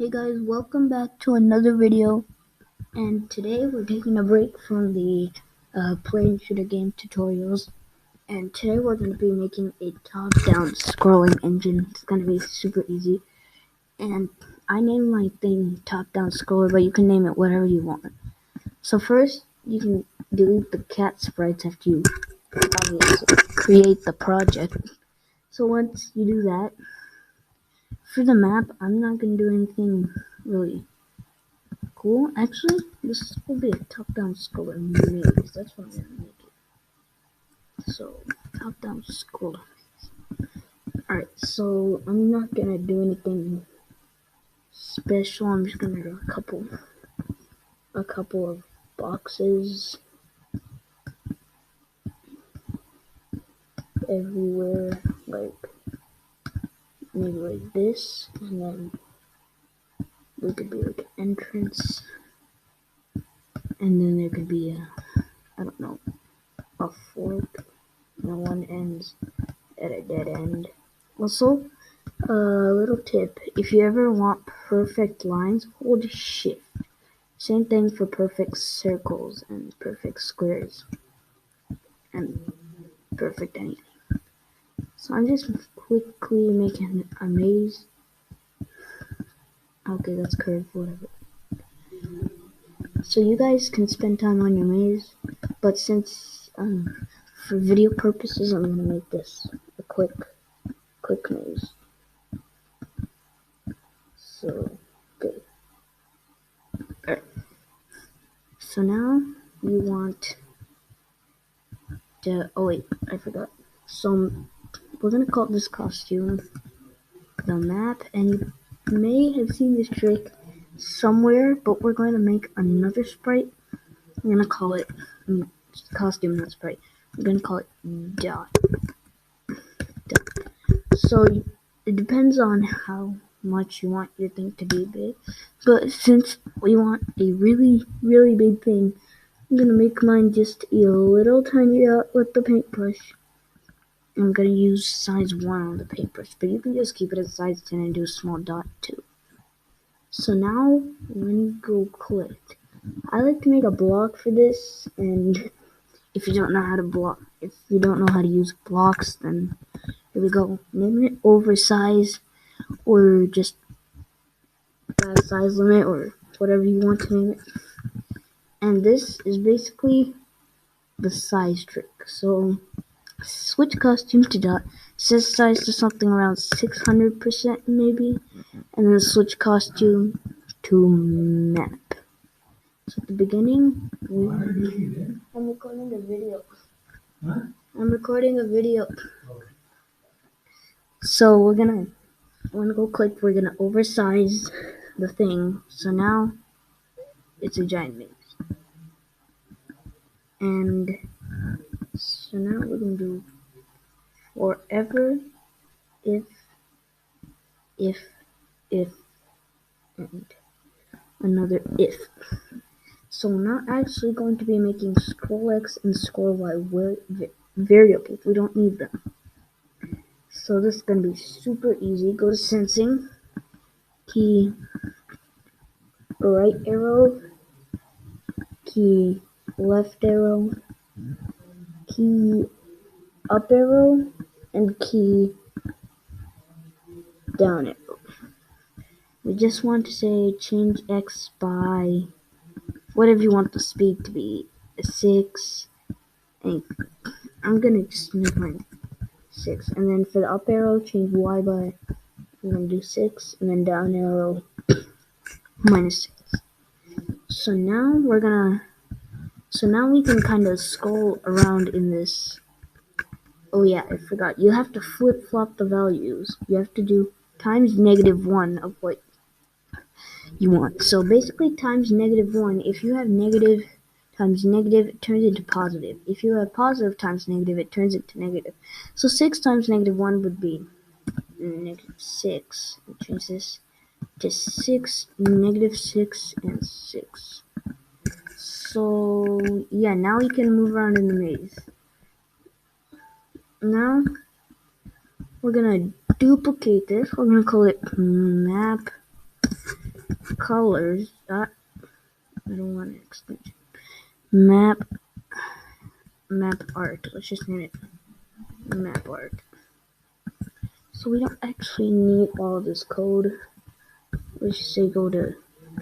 Hey guys, welcome back to another video, and today we're taking a break from the play shooter game tutorials, and today we're going to be making a top-down scrolling engine. It's going to be super easy, and I named my thing top-down scroller, but you can name it whatever you want. So first, you can delete the cat sprites after you obviously create the project. So once you do that, for the map, I'm not going to do anything really cool. Actually, this will be a top-down scroller maze. That's what I'm gonna make it. So, top-down scroller. Alright, so I'm not gonna do anything special. I'm just gonna do a couple of boxes everywhere, like maybe like this, and then there could be like an entrance, and then there could be I don't know, a fork. One ends at a dead end. Also, a little tip, if you ever want perfect lines, hold shift. Same thing for perfect circles and perfect squares and perfect anything. So I'm just quickly making a maze. Okay, that's curved, whatever. So you guys can spend time on your maze, but since for video purposes, I'm gonna make this a quick maze. So, okay. Alright. So now you want oh wait, I forgot. So we're gonna call this costume the map, and you may have seen this trick somewhere, but we're going to make another sprite. I'm gonna call it costume, not sprite. We're gonna call it dot. So it depends on how much you want your thing to be big, but since we want a really big thing, I'm gonna make mine just a little tiny dot with the paintbrush. I'm gonna use size 1 on the paintbrush, but you can just keep it at size 10 and do a small dot too. So now, when you go click, I like to make a block for this, and if you don't know how to use blocks, then here we go. Name it oversize, or just size limit, or whatever you want to name it. And this is basically the size trick. So switch costume to dot, set size to something around 600% maybe, and then switch costume to map. So at the beginning, I'm recording a video. I'm recording a video. So we're gonna go click, we're gonna oversize the thing. So now it's a giant maze. And so now we're gonna do forever if and another if. So we're not actually going to be making scroll X and scroll Y variables. We don't need them. So this is going to be super easy. Go to sensing, key right arrow, key left arrow, key up arrow, and key down arrow. We just want to say change X by whatever you want the speed to be, 6, and I'm gonna just make mine 6, and then for the up arrow, change Y by, I'm gonna do 6, and then down arrow, -6. So now we can kind of scroll around in this. Oh yeah, I forgot. You have to flip-flop the values. You have to do times -1 of what you want. So basically times -1, if you have negative times negative, it turns into positive. If you have positive times negative, it turns into negative. So 6 times -1 would be -6. Change this to 6, -6, and 6. So yeah, now we can move around in the maze. Now we're gonna duplicate this. We're gonna call it map colors. I don't want an extension. Map art. Let's just name it map art. So we don't actually need all this code. Let's just say go to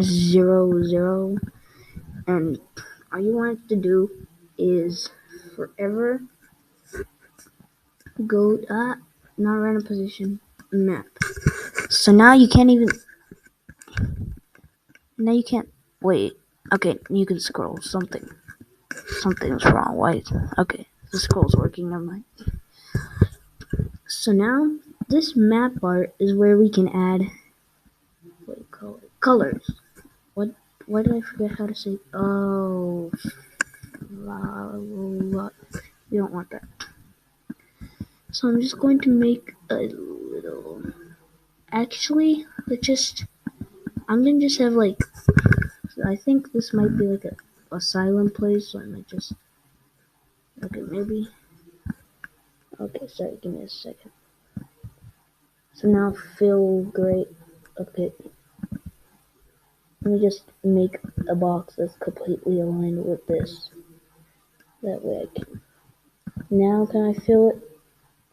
00, and all you want it to do is forever go not random position map. So now you can't wait. Okay, you can scroll. Something's wrong. Why? Okay, the scroll's working. Never mind. So now this map art is where we can add colors. What? Why did I forget how to say? Oh, we don't want that. So I'm just going to make a little. Actually, I'm gonna just have like. I think this might be like a silent place, so I might just. Okay, maybe. Okay, sorry, give me a second. So now fill great. Okay. Let me just make a box that's completely aligned with this. That way I can. Now can I fill it?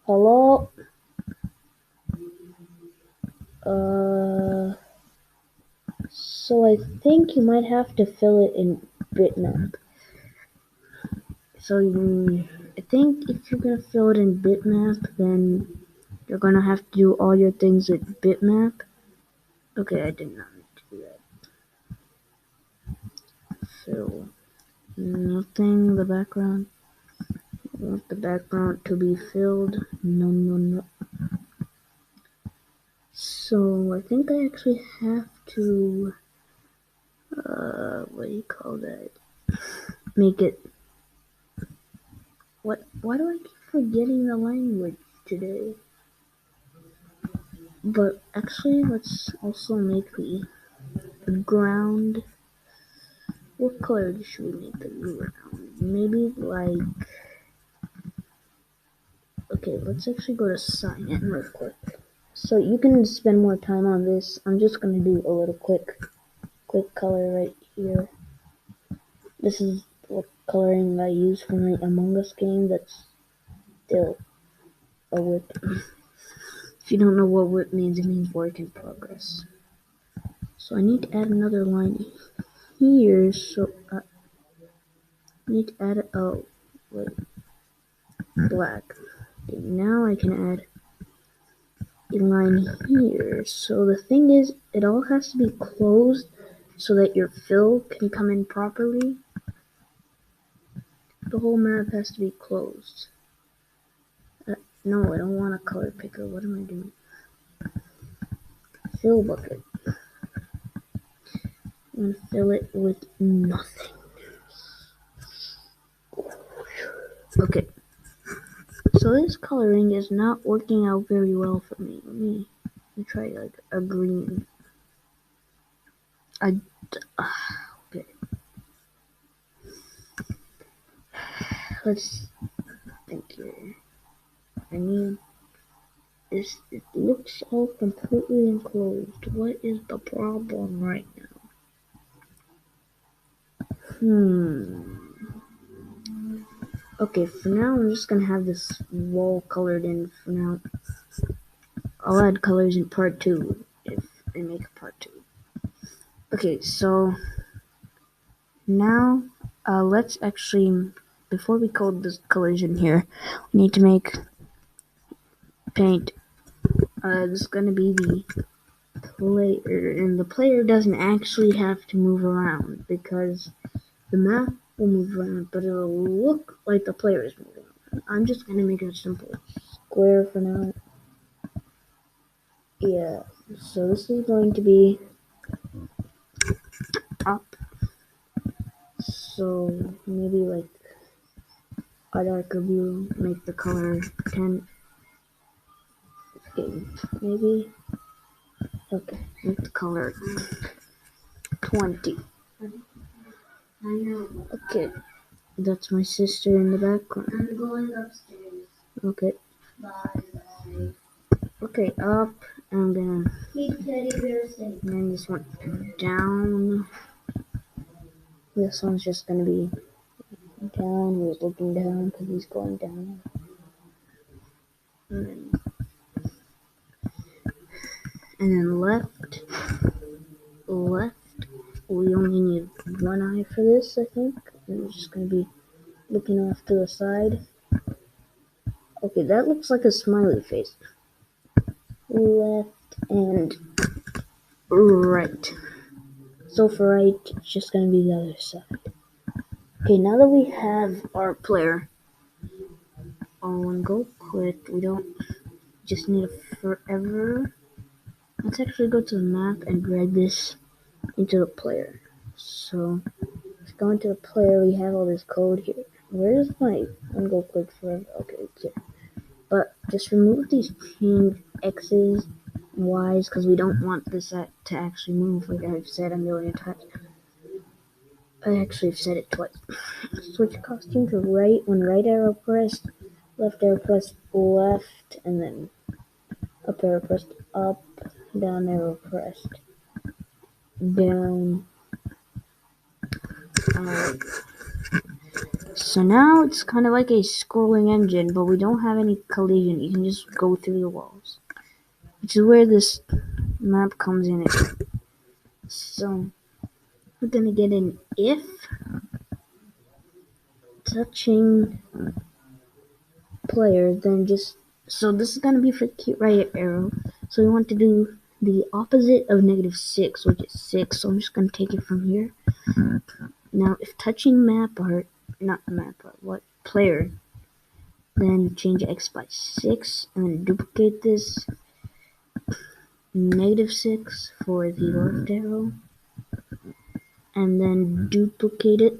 Hello? So I think you might have to fill it in bitmap. So I think if you're gonna fill it in bitmap, then you're gonna have to do all your things with bitmap. Okay, I did not need to do that. Fill nothing, the background. I want the background to be filled. No. So I think I actually have to what do you call that? Make it why do I keep forgetting the language today? But actually let's also make the ground. What color should we make the ground? Maybe like okay, let's actually go to sign in real quick. So you can spend more time on this. I'm just gonna do a little quick color right here. This is what coloring I use for my Among Us game. That's still a whip. If you don't know what whip means, it means work in progress. So I need to add another line here. So I need to add black. Okay, now I can add a line here. So the thing is, it all has to be closed so that your fill can come in properly. The whole map has to be closed. No, I don't want a color picker. What am I doing? Fill bucket. I'm gonna fill it with nothing. Okay. So this coloring is not working out very well for me. Let me try like a green. Okay. Let's think here. I need this. It looks all completely enclosed. What is the problem right now? Okay, for now I'm just gonna have this wall colored in for now. I'll add colors in part 2 if I make a part 2. Okay, so now let's actually, before we code the colors in here, we need to make paint. This is gonna be the player, and the player doesn't actually have to move around because the map will move around, but it'll look like the player is moving around. I'm just gonna make a simple square for now. Yeah, so this is going to be up. So maybe like a darker blue, make the color 10. Okay, maybe. Okay, make the color 20. Okay, that's my sister in the background. I'm going upstairs. Okay. Bye. Okay, up I'm gonna and this one down. This one's just gonna be down. He's looking down because he's going down. And then left. We only need one eye for this, I think. And it's just gonna be looking off to the side. Okay, that looks like a smiley face. Left and right. So for right, it's just gonna be the other side. Okay, now that we have our player on go quit, we don't just need a forever. Let's actually go to the map and drag this into the player. So let's go into the player. We have all this code here. Where's my on go quit forever? Okay, it's here. But just remove these chained X's, Y's, because we don't want this to actually move, like I've said a million times. I actually have said it twice. Switch costume to right when right arrow pressed, left arrow pressed left, and then up arrow pressed up, down arrow pressed down. So now it's kind of like a scrolling engine, but we don't have any collision. You can just go through the walls, which is where this map comes in. So we're gonna get an if touching player, then just so this is gonna be for right arrow. So we want to do the opposite of -6, which is 6. So I'm just gonna take it from here. Now, if touching map art, not map art, what player, then change X by 6, and then duplicate this. -6 for the left arrow, and then duplicate it.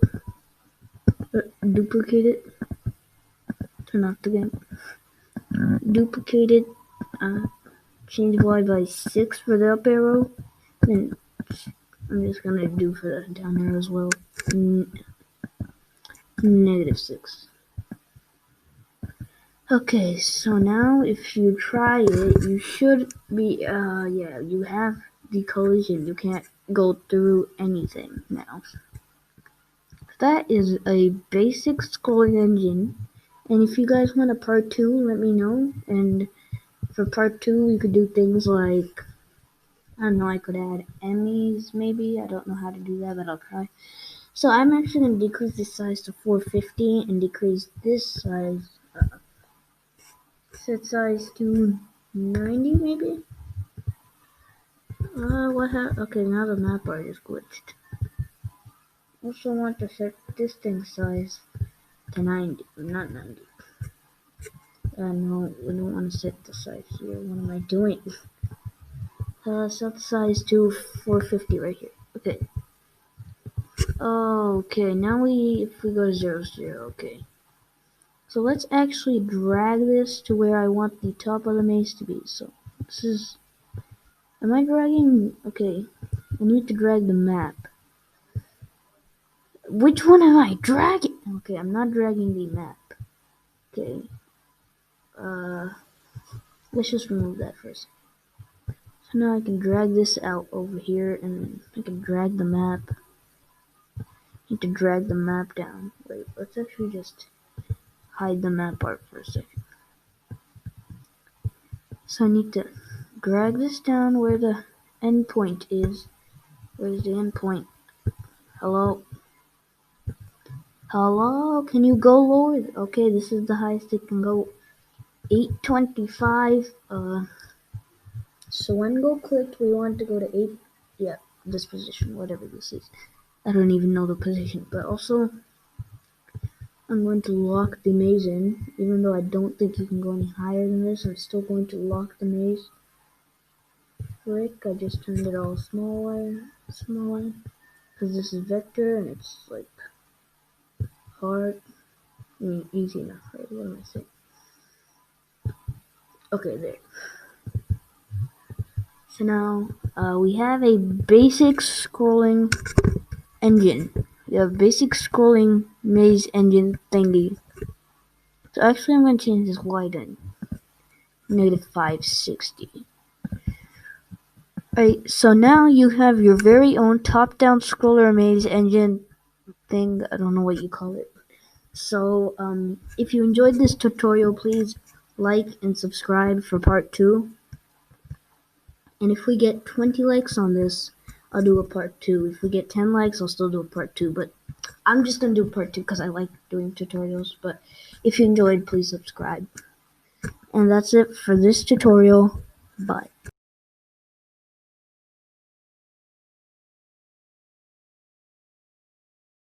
Turn off the game. Duplicate it. Change Y by 6 for the up arrow. Then I'm just gonna do for the down arrow as well. -6. Okay, so now if you try it, you should be, yeah, you have the collision. You can't go through anything now. That is a basic scrolling engine. And if you guys want a part 2, let me know. And for part 2, we could do things like, I don't know, I could add Emmys maybe. I don't know how to do that, but I'll try. So I'm actually going to decrease this size to 450 and decrease this size, set size to 90 maybe? Okay, now the map art is glitched. Also want to set this thing size to 90, not 90. No, we don't want to set the size here. What am I doing? Set the size to 450 right here. Okay. Okay, now if we go to 0, 0, okay. So let's actually drag this to where I want the top of the maze to be. So this is, am I dragging? Okay, I need to drag the map. Which one am I dragging? Okay, I'm not dragging the map. Okay. Let's just remove that first. So now I can drag this out over here, and I can drag the map. I need to drag the map down. Wait, let's actually just hide the map art for a second. So I need to drag this down where the end point is. Where's the end point? Hello? Hello? Can you go lower? Okay, this is the highest it can go. 825. So when go clicked, we want to go to 8. Yeah, this position, whatever this is. I don't even know the position. But also, I'm going to lock the maze in. Even though I don't think you can go any higher than this, I'm still going to lock the maze. Frick, I just turned it all smaller. Because this is vector and it's like hard. I mean, easy enough, right? What am I saying? Okay, there. So now we have a basic scrolling engine. We have basic scrolling maze engine thingy. So actually I'm going to change this Y to -560. Alright, so now you have your very own top-down scroller maze engine thing. I don't know what you call it. So, if you enjoyed this tutorial, please like and subscribe for part 2. And if we get 20 likes on this, I'll do a part 2. If we get 10 likes, I'll still do a part 2. But I'm just going to do part 2 because I like doing tutorials. But if you enjoyed, please subscribe. And that's it for this tutorial. Bye.